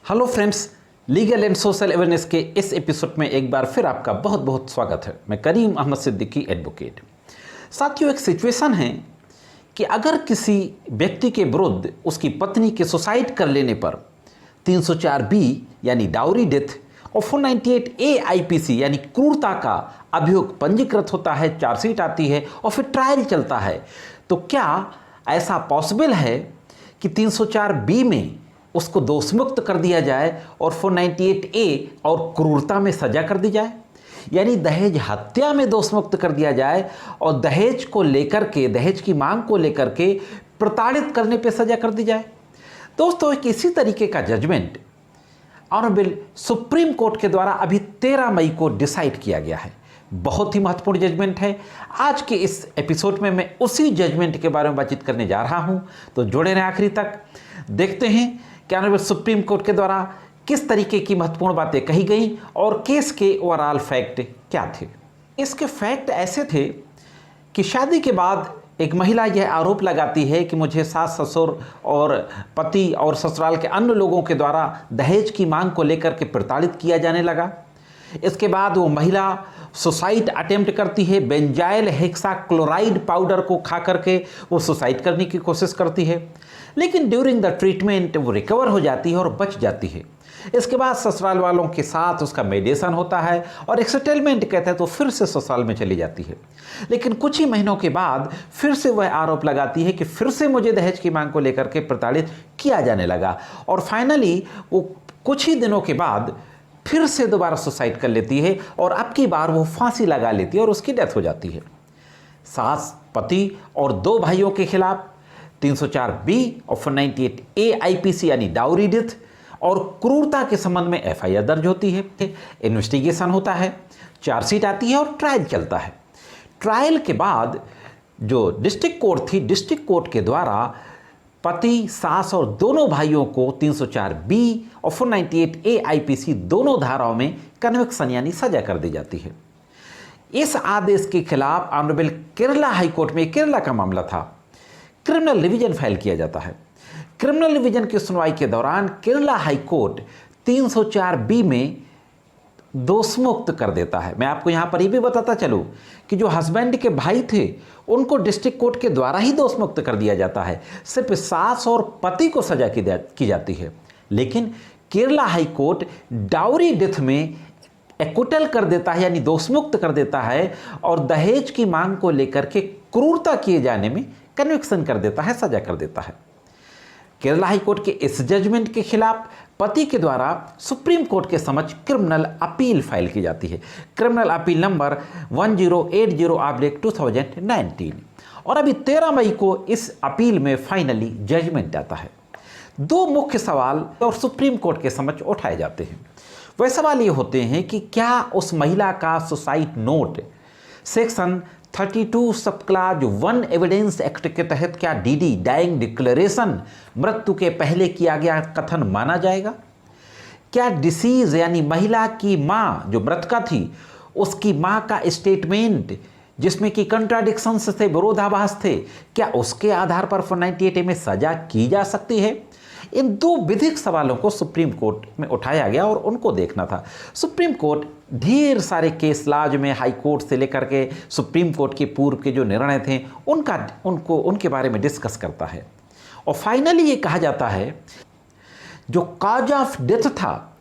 Hello friends, legal and social awareness के इस episode में एक बार फिर आपका बहुत बहुत स्वागत है। मैं करीम अहमद सिद्दीकी एडवोकेट। साथियों, एक सिचुएशन है कि अगर किसी व्यक्ति के विरुद्ध उसकी पत्नी के सुसाइड कर लेने पर 304B यानी डाउरी डेथ और 498A आईपीसी यानी क्रूरता का अभियोग पंजीकृत होता है, चार्जशीट आती है और फिर ट्रायल चलता है, तो क्या ऐसा पॉसिबल है कि 304B में उसको दोषमुक्त कर दिया जाए और 498A और क्रूरता में सजा कर दी जाए, यानी दहेज हत्या में दोषमुक्त कर दिया जाए और दहेज को लेकर के, दहेज की मांग को लेकर के प्रताड़ित करने पे सजा कर दी जाए। दोस्तों, एक इसी तरीके का जजमेंट ऑनरेबल सुप्रीम कोर्ट के द्वारा अभी 13 मई को डिसाइड किया गया है। बहुत ही महत्वपूर्ण जजमेंट है। आज के इस एपिसोड में मैं उसी जजमेंट के बारे में बातचीत करने जा रहा हूं, तो जुड़े रहें आखिरी तक। देखते हैं कि ऑनरेबल सुप्रीम कोर्ट के द्वारा किस तरीके की महत्वपूर्ण बातें कही गई और केस के ओवरऑल फैक्ट क्या थे। इसके फैक्ट ऐसे थे कि शादी के बाद एक महिला यह आरोप लगाती है कि मुझे सास ससुर और पति और ससुराल के अन्य लोगों के द्वारा दहेज की मांग को लेकर के प्रताड़ित किया जाने लगा। इसके बाद वो महिला सुसाइड अटेम्प्ट करती है। बेंजाइल हेक्साक्लोराइड पाउडर को खा करके वो सुसाइड करने की कोशिश करती है, लेकिन ड्यूरिंग द ट्रीटमेंट वो रिकवर हो जाती है और बच जाती है। इसके बाद ससुराल वालों के साथ उसका मेडिएशन होता है और एक सेटलमेंट कहते हैं, तो फिर से ससुराल में चली जाती है। लेकिन कुछ ही महीनों के बाद फिर से वह आरोप लगाती है कि फिर से मुझे दहेज की मांग को लेकर के प्रताड़ित किया जाने लगा और फाइनली वो कुछ ही दिनों के बाद फिर से दोबारा सुसाइड कर लेती है और अब की बार वो फांसी लगा लेती है और उसकी डेथ हो जाती है। सास, पति और 2 भाइयों के खिलाफ 304B और 498A आईपीसी यानी डाउरी डेथ और क्रूरता के संबंध में एफआईआर दर्ज होती है। इन्वेस्टिगेशन होता है, चार्जशीट आती है और ट्रायल चलता है। ट्रायल के बाद जो डिस्ट्रिक्ट कोर्ट थी, डिस्ट्रिक्ट कोर्ट के द्वारा पति, सास और दोनों भाइयों को 304B और 498A आईपीसी दोनों धाराओं में कन्विक्शन यानी सजा कर दी जाती है। इस आदेश के खिलाफ ऑनरेबल केरला हाई कोर्ट में, केरला का मामला था, क्रिमिनल रिवीजन फाइल किया जाता है। क्रिमिनल रिवीजन की सुनवाई के दौरान केरला हाई कोर्ट 304B में दोषमुक्त कर देता है। मैं आपको यहाँ पर ये भी बताता चलूँ कि जो हस्बैंड के भाई थे उनको डिस्ट्रिक्ट कोर्ट के द्वारा ही दोषमुक्त कर दिया जाता है, सिर्फ सास और पति को सजा की जाती है। लेकिन Kerala high court dowry death में एक्विटल कर देता है यानी दोषमुक्त कर देता है और दहेज की मांग को लेकर के क्रूरता किए जाने में कन्विक्शन कर देता है, सजा कर देता है। केरला हाई कोर्ट के इस जजमेंट के खिलाफ पति के द्वारा सुप्रीम कोर्ट के समक्ष क्रिमिनल अपील फाइल की जाती है। क्रिमिनल अपील नंबर 1080/2019 और अभी 13 मई को इस अपील में फाइनली जजमेंट आता है। 2 मुख्य सवाल और सुप्रीम कोर्ट के समक्ष उठाए जाते हैं। वह सवाल ये होते हैं कि क्या उस महिला का सुसाइड नोट सेक्शन 32 सब क्लाज 1 एविडेंस एक्ट के तहत क्या डीडी डाइंग डिक्लेरेशन मृत्यु के पहले किया गया कथन माना जाएगा? क्या डिसीज यानी महिला की मां जो मृतका थी उसकी मां का स्टेटमेंट जिसमें कि कंट्राडिक्शंस थे, विरोधाभास थे, क्या उसके आधार पर 498A में सजा की जा सकती है? इन 2 विधिक सवालों को सुप्रीम कोर्ट में उठाया गया और उनको देखना था। सुप्रीम कोर्ट ढेर सारे केस लाज में हाई कोर्ट से लेकर के सुप्रीम कोर्ट के पूर्व के जो निर्णय थे उनके बारे में डिस्कस करता है और फाइनली ये कहा जाता है जो कॉज ऑफ डेथ था,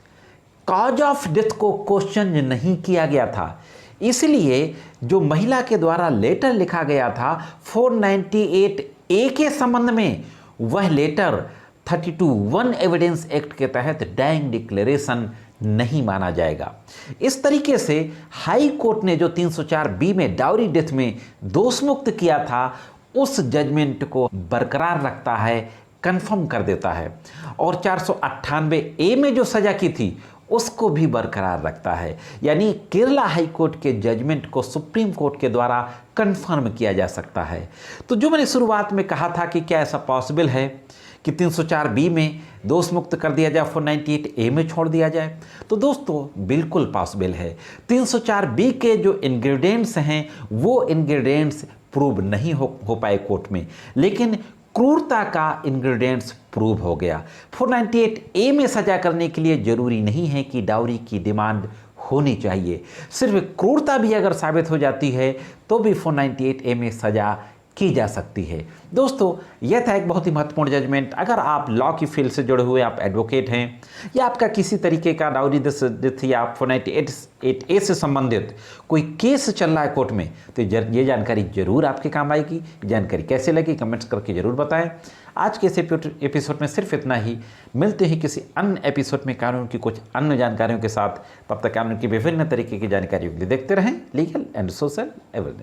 कॉज ऑफ डेथ को क्वेश्चन नहीं किया गया था। इसलिए जो महिला के द्वारा लेटर लिखा गया था 498A के संबंध में, वह लेटर 32(1) एविडेंस एक्ट के तहत डाइंग डिक्लेरेशन नहीं माना जाएगा। इस तरीके से हाई कोर्ट ने जो 304B में डाउरी डेथ में दोषमुक्त किया था उस जजमेंट को बरकरार रखता है, कंफर्म कर देता है और 498A में जो सजा की थी उसको भी बरकरार रखता है। यानी केरला हाई कोर्ट के जजमेंट को सुप्रीम कोर्ट के द्वारा कंफर्म किया जा सकता है। तो जो मैंने शुरुआत में कहा था कि क्या ऐसा पॉसिबल है कि 304B में दोष मुक्त कर दिया जाए, 498A में छोड़ दिया जाए, तो दोस्तों बिल्कुल पॉसिबल है। 304B के जो इंग्रेडिएंट्स हैं वो इंग्रेडिएंट्स प्रूव नहीं हो पाए कोर्ट में, लेकिन क्रूरता का इंग्रेडिएंट्स प्रूव हो गया। 498A में सजा करने के लिए जरूरी नहीं है कि डाउरी की डिमांड होनी चाहिए, सिर्फ क्रूरता भी अगर साबित हो जाती है तो भी 498A में सजा की जा सकती है। दोस्तों, यह था एक बहुत ही महत्वपूर्ण जजमेंट। अगर आप लॉ की फील्ड से जुड़े हुए आप एडवोकेट हैं या आपका किसी तरीके का डाउरी डेथ या 498A से संबंधित कोई केस चल रहा है कोर्ट में, तो ये जानकारी जरूर आपके काम आएगी। जानकारी कैसे लगी कमेंट्स करके जरूर बताएं। आज के इस एपिसोड में सिर्फ इतना ही। मिलते हैं किसी अन्य एपिसोड में कानून की कुछ अन्य जानकारियों के साथ। तब तक कानून की विभिन्न तरीके की जानकारियों के लिए देखते रहें लीगल एंड सोशल अवेयरनेस।